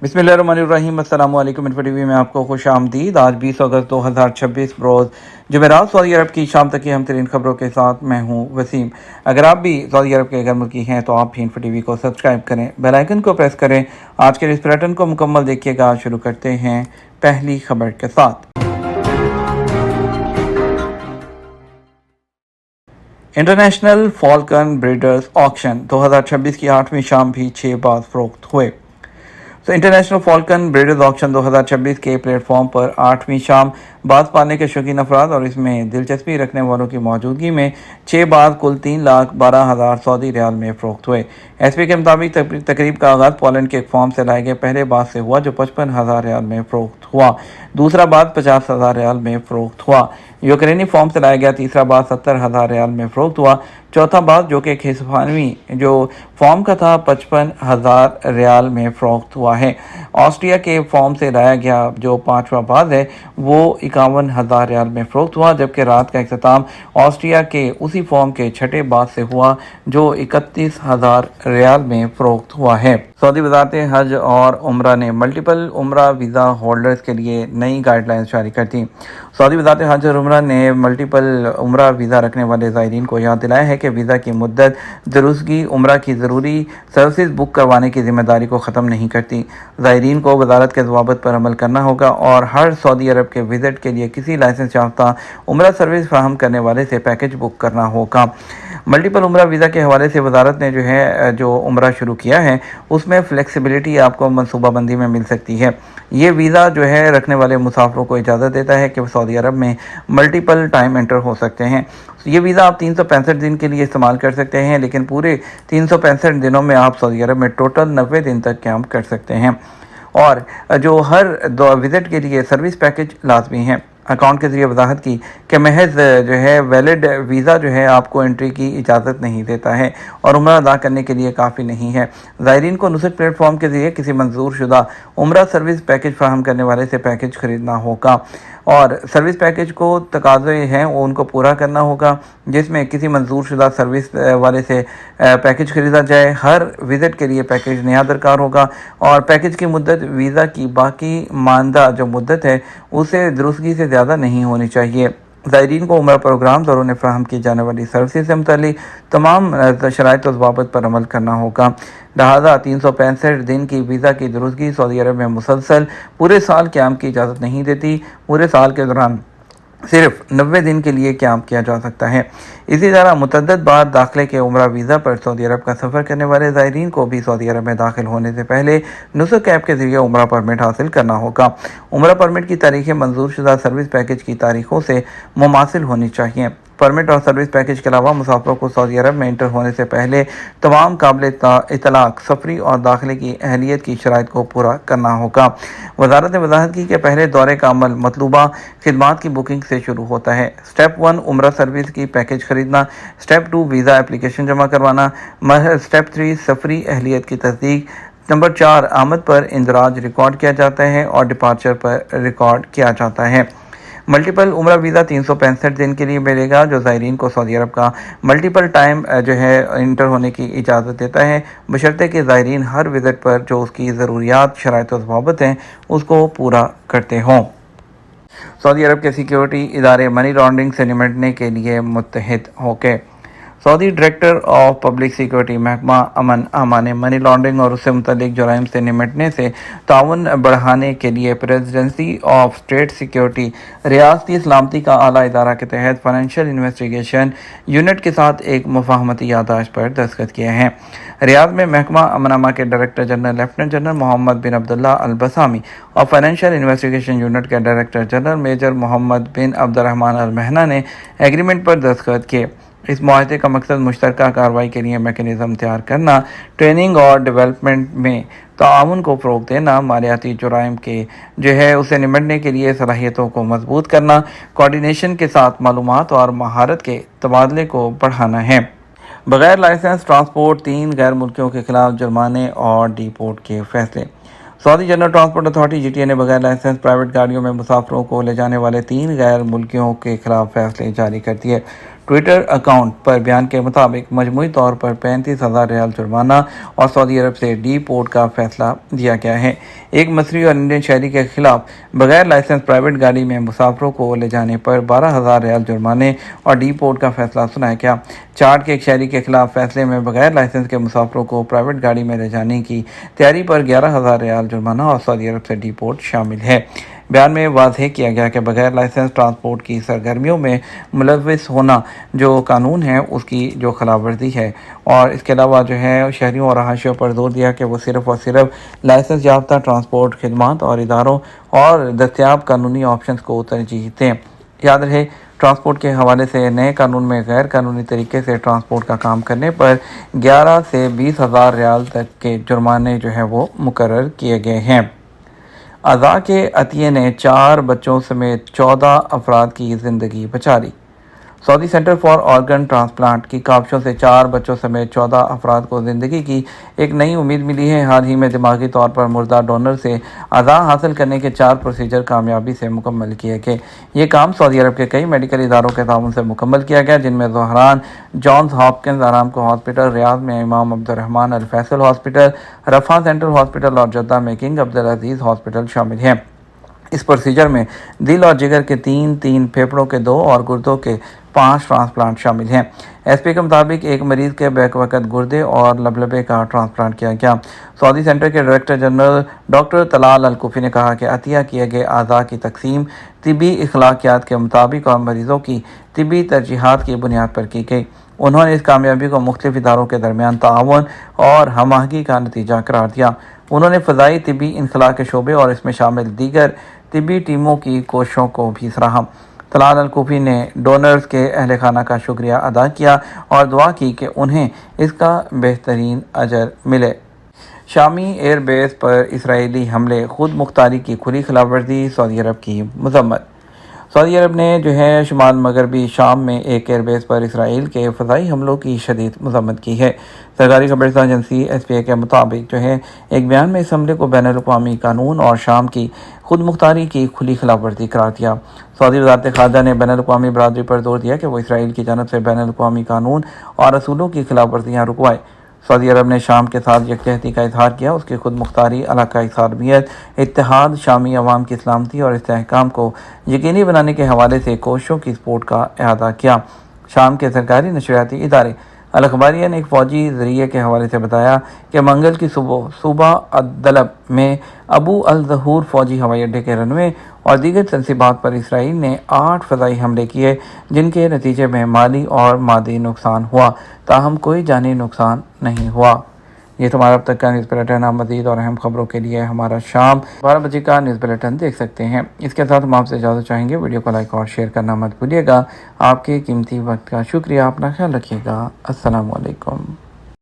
बिस्मिल्लाहिर्रहमानिर्रहीम। अस्सलाम वालेकुम। इन्फो टीवी में आपको खुश आमदीद। आज 20 अगस्त 2026 रोज़ जुमेरात सऊदी अरब की शाम तक की हम तरीन खबरों के साथ मैं हूँ वसीम। अगर आप भी सऊदी अरब के गैर मुल्की हैं तो आप भी इन्फो टीवी को सब्सक्राइब करें, बेल आइकन को प्रेस करें। आज के इस बुलेटिन को मुकम्मल देखिएगा। शुरू करते हैं पहली खबर के साथ। इंटरनेशनल फॉल्कन ब्रीडर्स ऑक्शन 2026 की 8वीं शाम भी 6 बार फरोख्त हुए। इंटरनेशनल फॉल्कन ब्रीडर्स ऑक्शन 2026 के प्लेटफॉर्म पर 8वीं शाम बाज पालने के शौकीन अफराद और इसमें दिलचस्पी रखने वालों की मौजूदगी में 6 बार कुल 3,12,000 सऊदी रियाल में फरोख्त हुए। एसपी के मुताबिक तकरीब का आगाज़ पोलैंड के एक फॉर्म से लाए गए पहले बाज से हुआ जो 55,000 रियाल में फरोख्त हुआ। दूसरा बाज 50,000 रियाल में फरोख्त हुआ। यूक्रेनी फॉर्म से लाया गया तीसरा बाज 70,000 रियाल में फरोख्त हुआ। चौथा बाज जो कि एक हिस्पानवी जो फॉर्म का था 55,000 रियाल में फरोख्त हुआ है। ऑस्ट्रिया के फॉर्म से लाया गया जो पाँचवा बाज है वो 51,000 रियाल में फरोख्त हुआ, जबकि रात का इख्तिताम ऑस्ट्रिया के उसी फॉर्म के छठे बाज से हुआ जो 31,000 रियाल में फरोख्त हुआ है। सऊदी वज़ारत हज और उम्रा ने मल्टीपल उम्रा वीज़ा होल्डर्स के लिए नई गाइडलाइंस जारी कर दी। सऊदी वज़ारत हज और उम्रा ने मल्टीपल उम्रा वीज़ा रखने वाले ज़ायरीन को याद दिलाया है कि वीज़ा की मुद्दत दुरुस्तगी उम्रा की ज़रूरी सर्विस बुक करवाने की जिम्मेदारी को ख़त्म नहीं करती। ज़ायरीन को वज़ारत के ज़वाबित पर अमल करना होगा और हर सऊदी अरब के विज़िट के लिए किसी लाइसेंस याफ्ता उम्रा सर्विस फराहम करने वाले से पैकेज बुक करना होगा। मल्टीपल उम्रा वीज़ा के हवाले से वज़ारत ने जो उम्रा शुरू किया है उसमें फ़्लेक्सिबिलिटी आपको मनसूबाबंदी में मिल सकती है। ये वीज़ा रखने वाले मुसाफिरों को इजाज़त देता है कि वह सऊदी अरब में मल्टीपल टाइम एंटर हो सकते हैं। ये वीज़ा आप 365 दिन के लिए इस्तेमाल कर सकते हैं, लेकिन पूरे 365 दिनों में आप सऊदी अरब में टोटल 90 दिन तक कैंप कर सकते हैं। और जो हर दो विज़िट के लिए सर्विस पैकेज लाजमी है। अकाउंट के ज़रिए वजाहत की कि महज वैलिड वीज़ा आपको एंट्री की इजाज़त नहीं देता है और उम्रा अदा करने के लिए काफ़ी नहीं है। ज़ायरीन को नुसरत प्लेटफॉर्म के ज़रिए किसी मंजूर शुदा उम्रा सर्विस पैकेज फराहम करने वाले से पैकेज ख़रीदना होगा और सर्विस पैकेज को तकाज़े हैं वो उनको पूरा करना होगा, जिसमें किसी मंजूर शुदा सर्विस वाले से पैकेज ख़रीदा जाए। हर विज़िट के लिए पैकेज नया दरकार होगा और पैकेज की मुद्दत वीज़ा की बाकी मानदा जो मुद्दत है उसे दुरुस्तगी से ज़्यादा नहीं होनी चाहिए। ज़ायरीन को उम्रा प्रोग्राम्स और उन्हें फ़राहम की जाने वाली सर्विस से मुताल्लिक़ तमाम शराइत और ज़वाबित पर अमल करना होगा। लिहाजा 365 दिन की वीज़ा की दुरुस्तगी सऊदी अरब में मुसलसल पूरे साल क़याम की इजाज़त नहीं देती। पूरे साल के दौरान सिर्फ 90 दिन के लिए क़याम किया जा सकता है। इसी तरह मुतअद्दिद बार दाखिले के उम्रा वीज़ा पर सऊदी अरब का सफ़र करने वाले ज़ायरीन को भी सऊदी अरब में दाखिल होने से पहले नुस्ख कैब के ज़रिए उम्रा परमिट हासिल करना होगा। उम्रा परमिट की तारीखें मंजूर शुदा सर्विस पैकेज की तारीखों से मुमासिल होनी चाहिए। परमिट और सर्विस पैकेज के अलावा मुसाफिरों को सऊदी अरब में इंटर होने से पहले तमाम काबिल इतलाक़ सफरी और दाखिले की अहलियत की शराइत को पूरा करना होगा। वज़ारत ने वज़ाहत की कि पहले दौरे का अमल मतलूबा खिदमात की बुकिंग से शुरू होता है। स्टेप 1 उम्रा सर्विस की पैकेज खरीदना, स्टेप 2 वीज़ा एप्लीकेशन जमा करवाना, स्टेप 3 सफरी अहलियत की तस्दीक, नंबर 4 आमद पर इंदराज रिकॉर्ड किया जाता है और डिपार्चर पर रिकॉर्ड किया जाता है। मल्टीपल उम्रा वीज़ा 365 दिन के लिए मिलेगा जो ज़ायरीन को सऊदी अरब का मल्टीपल टाइम इंटर होने की इजाज़त देता है, बशर्ते कि ज़ायरीन हर विज़िट पर जो उसकी ज़रूरियात शराइत और ज़वाबित हैं उसको पूरा करते हों। सऊदी अरब के सिक्योरिटी इदारे मनी लॉन्ड्रिंग से निपटने के लिए मुत्तहिद हो गए। Saudi director of public security महकमा अमन आमा ने मनी लॉन्ड्रिंग और उससे मुतल्लिक जुराइम से निपटने से ताउन बढ़ाने के लिए प्रेसिडेंसी ऑफ स्टेट सिक्योरिटी रियासती सलामती का आला इदारा के तहत फाइनेंशियल इन्वेस्टिगेशन यूनिट के साथ एक मुफाहमती याददाश्त पर दस्तखत किए हैं। रियाद में महकमा अमन आमा के director general lieutenant general Mohammed bin Abdullah al Bassami और फाइनेंशियल इन्वेस्टिगेशन यूनिट के director general major Mohammed bin Abdulrahman al Mahna ने एग्रीमेंट पर दस्तखत किए। इस माहदे का मकसद मुश्तरका कार्रवाई के लिए मैकेनिज़्म तैयार करना, ट्रेनिंग और डेवलपमेंट में ताउन को फ़रोग़ देना, मालियाती जुराइम के उससे निपटने के लिए सलाहियतों को मजबूत करना, कोऑर्डिनेशन के साथ मालूमात और महारत के तबादले को बढ़ाना है। बग़ैर लाइसेंस ट्रांसपोर्ट 3 गैर मुल्कियों के खिलाफ जुर्माने और डिपोर्ट के फैसले। Saudi general transport authority GTA ने बगैर लाइसेंस प्राइवेट गाड़ियों में मुसाफिरों को ले जाने वाले 3 गैर मुल्कियों के खिलाफ फैसले जारी कर दिए। ट्विटर अकाउंट पर बयान के मुताबिक मजमूई तौर पर 35,000 रियाल जुर्माना और सऊदी अरब से डिपोर्ट का फैसला दिया गया है। एक मसरी और इंडियन शहरी के खिलाफ बगैर लाइसेंस प्राइवेट गाड़ी में मुसाफरों को ले जाने पर 12,000 रियाल जुर्माने और डिपोर्ट का फैसला सुनाया गया। चार्ट के एक शहरी के खिलाफ फैसले में बगैर लाइसेंस के मुसाफरों को प्राइवेट गाड़ी में ले जाने की तैयारी पर 11,000 रियाल जुर्माना और सऊदी अरब से डिपोर्ट शामिल है। बयान में वाज़ेह किया गया कि बगैर लाइसेंस ट्रांसपोर्ट की सरगर्मियों में मुलव्विस होना जो कानून है उसकी जो खिलाफवर्जी है, और इसके अलावा जो है शहरियों और रहायशियों पर जोर दिया कि वो सिर्फ़ और सिर्फ लाइसेंस याफ्ता ट्रांसपोर्ट खिदमात और इदारों और दस्तियाब कानूनी ऑप्शंस को तरजीह दें। याद रहे, ट्रांसपोर्ट के हवाले से नए कानून में गैर कानूनी तरीके से ट्रांसपोर्ट का काम करने पर 11 से 20,000 रियाल तक के जुर्माने जो है वो मुकर्रर किए गए हैं। अज़ा के अतिये ने 4 बच्चों समेत 14 अफराद की ज़िंदगी बचा ली। Saudi centre for organ transplant की काविशों से 4 बच्चों समेत 14 अफराद को ज़िंदगी की एक नई उम्मीद मिली है। हाल ही में दिमागी तौर पर मुर्दा डोनर से अज़ा हासिल करने के 4 प्रोसीजर कामयाबी से मुकम्मल किए गए। ये काम सऊदी अरब के कई मेडिकल इदारों के ताउन से मुकम्मल किया गया, जिनमें Dhahran Johns Hopkins Aramco hospital, Riyadh में Imam Abdulrahman al Faisal hospital, Rafha central hospital और जद्दा में किंग अब्दुल अजीज़ हॉस्पिटल शामिल हैं। इस प्रोसीजर में दिल और जिगर के 3, फेफड़ों के 2 और गुर्दों के 5 ट्रांसप्लांट शामिल हैं। एसपी के मुताबिक एक मरीज के बैक वक़्त गुर्दे और लबलबे का ट्रांसप्लांट किया गया। सऊदी सेंटर के डायरेक्टर जनरल डॉक्टर तलाल अल कुफी ने कहा कि अतिया किए गए आज़ा की तकसीम तिबी इखलाकियात के मुताबिक और मरीज़ों की तिबी तरजीहात की बुनियाद पर की गई। उन्होंने इस कामयाबी को मुख्तलिफ इदारों के दरमियान ताआवन और हमाहंगी का नतीजा करार दिया। उन्होंने फ़ज़ाई तिबी इनखला के शोबे और इसमें शामिल दीगर तिबी टीमों की कोशिशों को भी सराहा। तलाल अल कुफी ने डोनर्स के अहल खाना का शुक्रिया अदा किया और दुआ की कि उन्हें इसका बेहतरीन अजर मिले। शामी एयरबेस पर इसराइली हमले, खुद मुख्तारी की खुली खिलाफवर्जी, सऊदी अरब की मजम्मत। सऊदी अरब ने जो है शुमाल मगरबी शाम में एक एयरबेस पर इसराइल के फ़ज़ाई हमलों की शदीद मज़म्मत की है। सरकारी खबरसां एजेंसी SPA के मुताबिक जो है एक बयान में इस हमले को बैनुल-अक़वामी कानून और शाम की खुद मुख्तारी की खुली खिलाफवर्जी करार दिया। सऊदी वज़ारत ख़ारजा ने बैनुल-अक़वामी बरादरी पर जोर दिया कि वो इसराइल की जानब से बैनुल-अक़वामी कानून और असूलों की खिलाफवर्जियाँ रुकवाए। सऊदी अरब ने शाम के साथ यकजहती का इजहार किया, उसकी खुद मुख्तारी, इलाकाई सालमियत, इत्तेहाद, शामी अवाम की सलामती और इस्तेहकाम को यकीनी बनाने के हवाले से कोशिशों की सपोर्ट का इआदा किया। शाम के सरकारी नशरियाती इदारे अल अखबारिया ने एक फ़ौजी ज़रिए के हवाले से बताया कि मंगल की सुबह सूबा अद्दलब में अबू अल ज़हूर फ़ौजी हवाई अड्डे के रनवे और दीगर तनसीबात पर इसराइल ने 8 फ़ज़ाई हमले किए, जिनके नतीजे में माली और मादी नुकसान हुआ, ताहम कोई जानी नुकसान नहीं हुआ। ये तुम्हारा अब तक का न्यूज़ बुलेटिन। आप मज़ीद और अहम खबरों के लिए हमारा शाम 12 बजे का न्यूज़ बुलेटिन देख सकते हैं। इसके साथ हम आपसे इजाज़त चाहेंगे। वीडियो को लाइक और शेयर करना मत भूलिएगा। आपके कीमती वक्त का शुक्रिया। अपना ख्याल रखिएगा। अस्सलाम वालेकुम।